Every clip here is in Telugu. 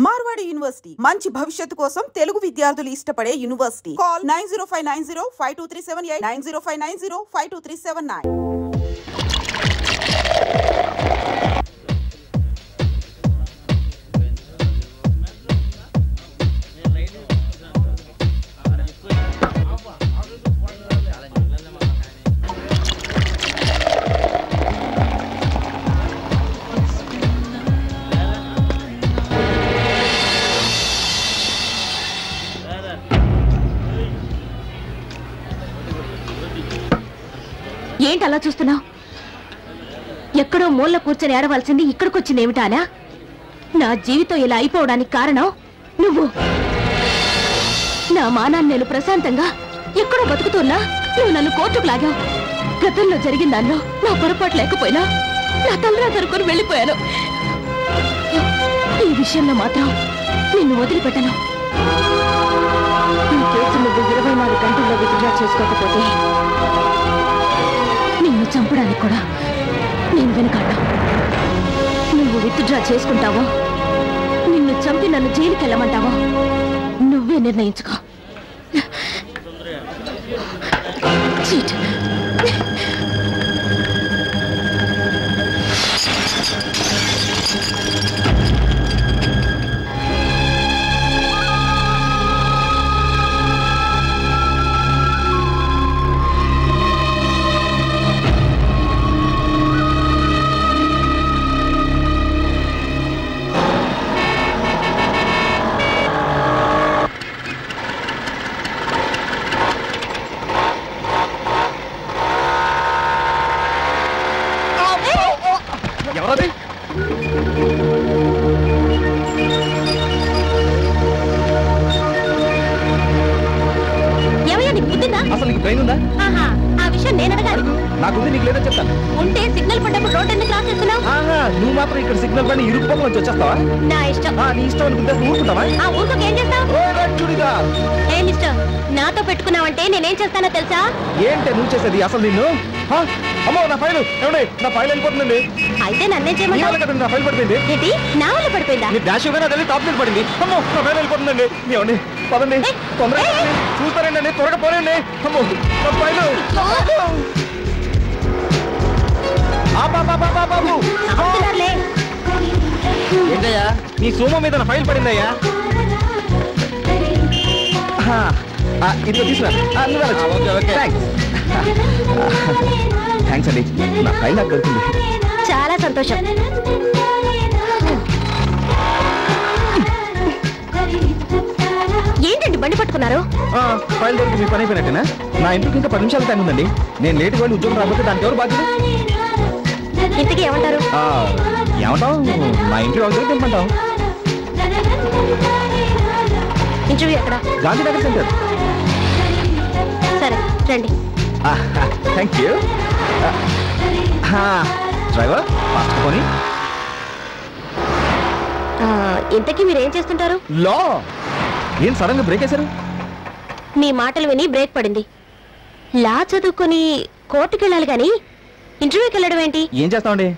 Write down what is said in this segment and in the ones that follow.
మార్వాడి యూనివర్సిటీ మంచి భవిష్యత్తు కోసం తెలుగు విద్యార్థులు ఇష్టపడే యూనివర్సిటీ. కాల్ 9059052378 9059052379. ఏంటి అలా చూస్తున్నావు? ఎక్కడో మూల కూర్చొని ఏడవలసింది ఇక్కడికొచ్చింది ఏమిటానా? నా జీవితం ఇలా అయిపోవడానికి కారణం నువ్వు. నా మానాన్ని నేను ప్రశాంతంగా ఎక్కడో బతుకుతున్నా నువ్వు నన్ను కోర్టుకు లాగావు. గతంలో జరిగిన దానిలో నా పొరపాటు లేకపోయినా నా తలరా దొరుకుని వెళ్ళిపోయాను. ఈ విషయంలో మాత్రం నిన్ను వదిలిపెట్టను. ఈ కేసు నువ్వు 24 గంటల్లో విత్డ్రా చేసుకోకపోతే నిన్ను చంపడానికి కూడా నేను వెనుకాడా. నువ్వు విత్డ్రా చేసుకుంటావో నిన్ను చంపి నన్ను జైలుకి వెళ్ళమంటావో నువ్వే నిర్ణయించుకో. చీట్. అసలు నీకు ట్రైన్ ఉందా? ఆ విషయం నేను అడగాలి. నాకుంది, నీకు లేదో చెప్తాను. ఉంటే సిగ్నల్ పడ్డప్పుడు రోడ్ ఎందుకు క్రాస్ చేస్తున్నావు? నువ్వు మాత్రం ఇక్కడ సిగ్నల్ పని ఇరుక్కుపోక నుంచి వచ్చేస్తావా? నా ఇష్టం. నీ ఇష్టం అనుకుంటే ఊరుకుంటావా? ఊరుకోక ఏం చేస్తావు? ఏ మిస్టర్, నాతో పెట్టుకున్నావంటే నేనేం చేస్తానో తెలుసా? ఏంటే నువ్వు చేసేది? అసలు నిన్ను అమ్మో నా ఫైల్ ఏమండి, నా ఫైల్ వెళ్ళిపోతుందండి. అయితే నన్నేం చేయమంటావు? కదండి నా ఫైల్ పడిపోయింది. ఏంటి నా వల్ల పడిపోయిందా? మీ డాష్ ఇవ్వగానే అదే టాప్ మీద పడింది. అమ్మో నా ఫైల్ వెళ్ళిపోతుందండి. ఏమండి పదండి, తొందరగా చూస్తారండి, త్వరగా పోనండి. అమ్మో నా ఫైల్. బాబు ఏంటయ్యా నీ సోమ మీద నా ఫైల్ పడిందయ్యా. ఇదిగో తీసుకురా. థ్యాంక్స్ అండి, నా ఫైల్ నాకు దొరికింది. చాలా సంతోషం. ఏంటండి బండి పట్టుకున్నారు? ఫైల్ దొరికి మీ పని అయిపోయినట్టేనా? నా ఇంటికి ఇంకా 10 నిమిషాలు టైం ఉందండి. నేను లేట్గా వెళ్ళి ఉద్యోగం రాకపోతే దానికి ఎవరు బాధ్యత? ఇంటికి ఏమంటారు? ఏమంటావు? నా ఇంటర్వ్యూ అవుతుంది తెమ్మంటావు. ఇంటర్వ్యూ ఎక్కడ? గాంధీనగర్ సెంటర్. సరే రండి. Thank you. డ్రైవర్ పోనీ. ఇంతకీ మీరేం చేస్తుంటారు? లో ఏం సడన్ గా బ్రేక్ వేశారు? మీ మాటలు విని బ్రేక్ పడింది. లా చదువుకొని కోర్టుకు వెళ్ళాలి కానీ ఇంటర్వ్యూకి వెళ్ళడం ఏంటి? ఏం చేస్తామండి,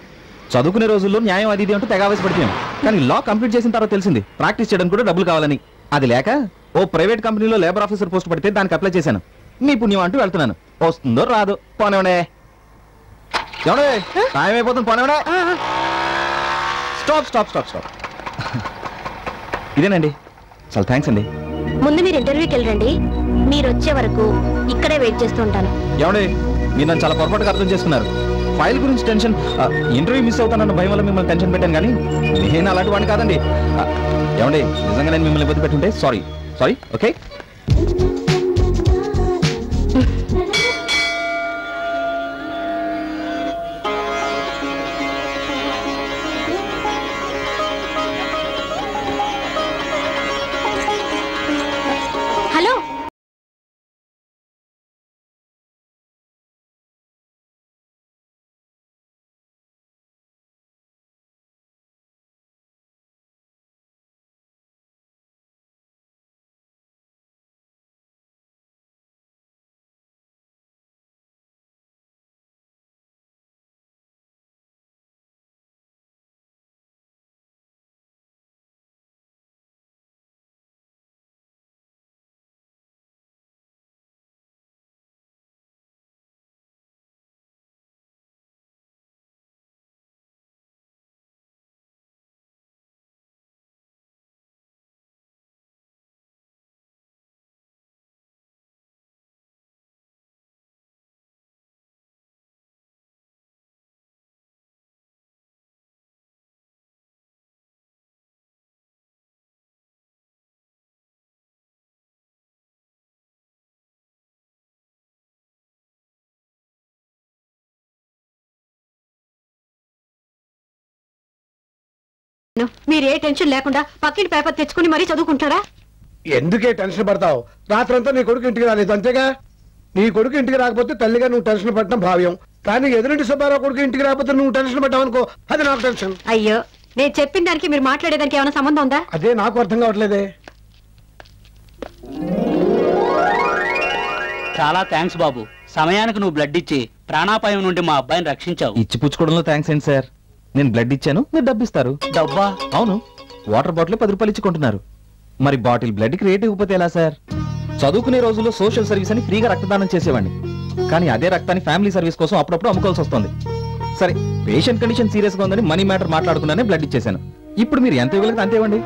చదువుకునే రోజుల్లో న్యాయం అది ఇది అంటూ తెగ ఆవేశపడిపోయాం. కానీ లా కంప్లీట్ చేసిన తర్వాత తెలిసింది ప్రాక్టీస్ చేయడానికి కూడా డబ్బులు కావాలని. అది లేక ఓ ప్రైవేట్ కంపెనీలో లేబర్ ఆఫీసర్ పోస్ట్ పడితే దానికి అప్లై చేశాను. మీ పుణ్యం అంటూ వెళ్తున్నాను. వస్తుందో రాదు. పోనేవడే ఎవడే టైం అయిపోతుంది. పోనేవడే. Stop stop stop stop. ఇదేనండి. చాలా థ్యాంక్స్ అండి. ముందు మీరు ఇంటర్వ్యూకి వెళ్ళండి. మీరు వచ్చే వరకు ఇక్కడే వెయిట్ చేస్తూ ఉంటాను. ఏమండి మీరు నన్ను చాలా పొరపాటుగా అర్థం చేసుకున్నారు. ఫైల్ గురించి టెన్షన్, ఇంటర్వ్యూ మిస్ అవుతానన్న భయం వల్ల మిమ్మల్ని టెన్షన్ పెట్టాను. కానీ నేను అలాంటి వాడిని కాదండి. ఏమండి నిజంగా నేను మిమ్మల్ని ఇబ్బంది పెట్టుంటే సారీ. ఓకే. మీరు ఏ టెన్షన్ లేకుండా పక్కింటి పేపర్ తెచ్చుకుని మరీ చదువుకుంటారా? ఎందుకే టెన్షన్ పడతావు? రాత్రంతా నీ కొడుకు ఇంటికి రాలేదు అంతేగా. నీ కొడుకు ఇంటికి రాకపోతే తల్లిగా నువ్వు టెన్షన్ పడటం భావ్యం. కానీ ఎదురింటి సుబ్బారావు కొడుకు ఇంటికి రాకపోతే నువ్వు టెన్షన్ పడ్డావు అనుకో, అది నాకు టెన్షన్. అయ్యో, నేను చెప్పిన దానికి మీరు మాట్లాడేదానికి ఏమైనా సంబంధం ఉందా? అదే నాకు అర్థం కావట్లేదే. చాలా థ్యాంక్స్ బాబు. సమయానికి నువ్వు బ్లడ్ ఇచ్చి ప్రాణాపాయం నుండి మా అబ్బాయిని రక్షించావు. ఇచ్చి పుచ్చుకోవడంలో థ్యాంక్స్ ఏంటి సార్? నేను బ్లడ్ ఇచ్చాను, మీరు డబ్బు ఇస్తారు. డబ్బా? అవును, వాటర్ బాటిల్ 10 రూపాయలు ఇచ్చుకుంటున్నారు. మరి బాటిల్ బ్లడ్ కి రేట్ ఇవ్వకపోతే ఎలా సార్? చదువుకునే రోజుల్లో సోషల్ సర్వీస్ అని ఫ్రీగా రక్తదానం చేసేవాడిని. కానీ అదే రక్తాన్ని ఫ్యామిలీ సర్వీస్ కోసం అప్పుడప్పుడు అమ్ముకోవాల్సి వస్తుంది. సరే, పేషెంట్ కండిషన్ సీరియస్ గా ఉందని మనీ మ్యాటర్ మాట్లాడుకున్నానే బ్లడ్ ఇచ్చేసాను. ఇప్పుడు మీరు ఎంత ఇవ్వగలిగితే అంతే ఇవ్వండి.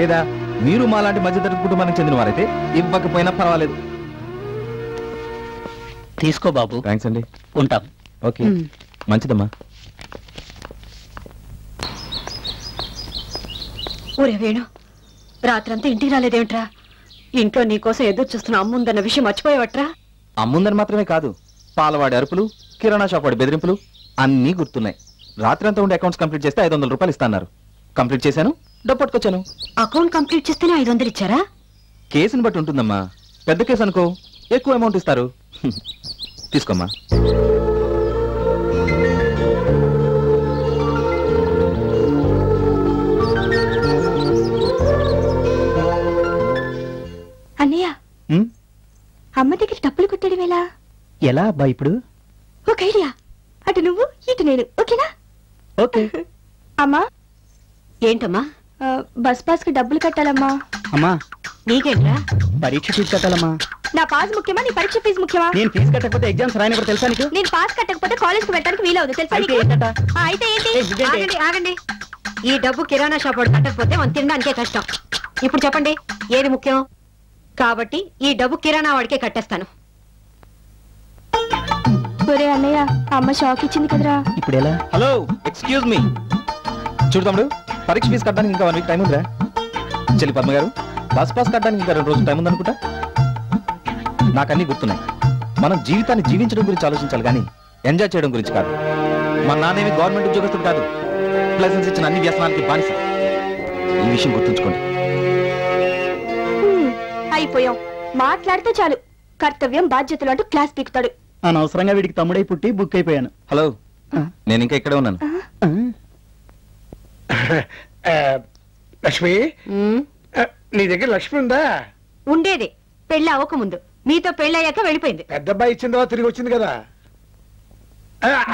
లేదా మీరు మా లాంటి మధ్యతరగతి కుటుంబానికి చెందిన వారైతే ఇవ్వకపోయినా పర్వాలేదు. తీసుకో బాబు. థ్యాంక్స్ అండి. ఉంటాం. ఓకే, మంచిదమ్మా. ఊరే వేణు, రాత్రంతా ఇంటికి రాలేదేమిట్రా? ఇంట్లో నీకోసం ఎదురు చూస్తున్న అమ్ముందన్న విషయం మర్చిపోయేవట్రా? అమ్ముందని మాత్రమే కాదు, పాలవాడి అరుపులు, కిరాణా షాప్ వాడి బెదిరింపులు అన్నీ గుర్తున్నాయి. రాత్రి అంతా ఉండే అకౌంట్స్ కంప్లీట్ చేస్తే 500 రూపాయలు ఇస్తాన్నారు. కంప్లీట్ చేశాను, డబ్బు పట్టుకొచ్చాను. అకౌంట్ కంప్లీట్ చేస్తేనే 500 ఇచ్చారా? కేసుని బట్టి ఉంటుందమ్మా. పెద్ద కేసు అనుకో ఎక్కువ అమౌంట్ ఇస్తారు. తీసుకోమ్మా. అన్నయ్య, అమ్మ దగ్గర డబ్బులు కొట్టడం ఎలా అబ్బా ఇప్పుడు? ఒక ఐడియా. అటు నువ్వు, ఇటు నేను. ఓకేనా? ఓకే. అమ్మా. ఏంటమ్మా? బస్ పాస్ కి డబ్బులు కట్టాలమ్మా. అమ్మా, నీకేంట్రా? పరీక్ష ఫీజు కట్టాలమ్మా. నా పాస్ ముఖ్యమా, నీ పరీక్ష ఫీజు ముఖ్యమా? నేను ఫీజు కట్టకపోతే ఎగ్జామ్స్ రాయని కూడా తెలుసా నీకు? నేను పాస్ కట్టకపోతే కాలేజ్ కి వెళ్ళడానికి వీలవుతుంది తెలుసా అయితే నీకు? ఏంటట? అయితే ఏంటి? ఇదేంటి? ఆగండి ఆగండి. ఈ డబ్బు కిరాణా షాప్ వాడు కట్టకపోతే మనం తినడానికే కష్టం. ఇప్పుడు చెప్పండి, ఏది ముఖ్యం? కాబట్టి ఈ డబ్బు కిరాణా వాడికే కట్టేస్తాను. ఒరే అన్నయ్య, అమ్మ షాక్ ఇచ్చింది కదరా. ఇప్పుడు ఎలా? Hello, excuse me. చూడు తమ్ముడు, పరీక్ష ఫీజు కట్టడానికి ఇంకా 1 వీక్ టైం ఉందిరా. చెల్లి పద్మ గారు, బస్ పాస్ కట్టడానికి ఇంకా 2 రోజులు టైం ఉందనుకుంటా. నాకన్నీ గుర్తున్నాయి. మనం జీవితాన్ని జీవించడం గురించి ఆలోచించాలి కానీ ఎంజాయ్ చేయడం గురించి కాదు. మా నాన్నేమి గవర్నమెంట్ ఉద్యోగస్తుడు కాదు. లైసెన్స్ ఇచ్చిన అన్ని వ్యసనాలకి బానిస. ఈ విషయం గుర్తుంచుకోండి. అయిపోయాం. మాట్లాడితే చాలు కర్తవ్యం బాధ్యతలు అంటూ క్లాస్ పీకుతాడు. అనవసరంగా వీడికి తమ్ముడై పుట్టి బుక్ అయిపోయాను. హలో, నేను ఇంకా ఇక్కడే ఉన్నాను. లక్ష్మి, నీ దగ్గర లక్ష్మి ఉందా? ఉండేది, పెళ్లి అవ్వకముందు. మీతో పెళ్ళయ్యాక వెళ్ళిపోయింది. పెద్ద అబ్బాయి ఇచ్చిన తర్వాత తిరిగి వచ్చింది కదా.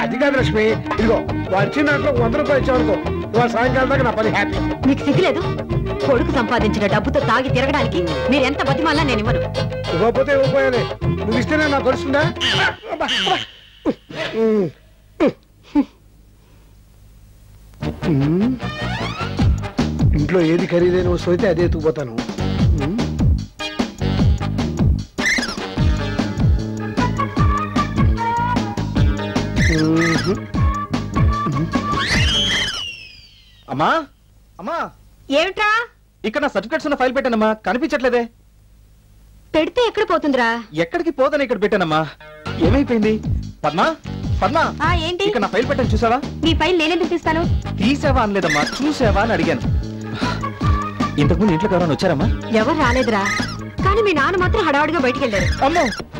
అది కాదు లక్ష్మి, ఇదిగో వాడు ఇచ్చిన దాంట్లో 100 రూపాయలు ఇచ్చావనుకో, వాడు సాయంకాలం దాకా నా పని హ్యాపీ. మీకు సిగ్గులేదు? కొడుకు సంపాదించిన డబ్బుతో తాగి తిరగడానికి మీరు ఎంత బతిమాలా నేను ఇవ్వను. ఇవ్వకపోతే ఇవ్వకపోయానే, నువ్వు ఇస్తేనే నాకు తెలుస్తుందా? ఇంట్లో ఏది ఖరీదైన వస్తువు అయితే అదే ఎత్తుకుపోతాను. అమ్మా, అమ్మా, ఏమిట్రా? ఇక్కడ నా సర్టిఫికెట్స్ ఉన్న ఫైల్ పెట్టానమ్మా, కనిపించట్లేదే. పెడితే ఎక్కడ పోతుందిరా? ఎక్కడికి పోదని ఇక్కడ పెట్టానమ్మా. ఏమైపోయింది? పద్మా, పద్మా, ఏంటి? ఇక్కడ నా ఫైల్ పెట్టాను, చూసావా? నీ ఫైల్ నేనెందుకు తీస్తాను? తీసావా అనలేదమ్మా, చూసావా అని అడిగాను. ఇంతకుముందు ఇంట్లోకి ఎవరైనా వచ్చారమ్మా? ఎవరు రాలేదురా, కానీ మీ నాన్న మాత్రం హడావుడిగా బయటికి వెళ్ళారు. అమ్మో,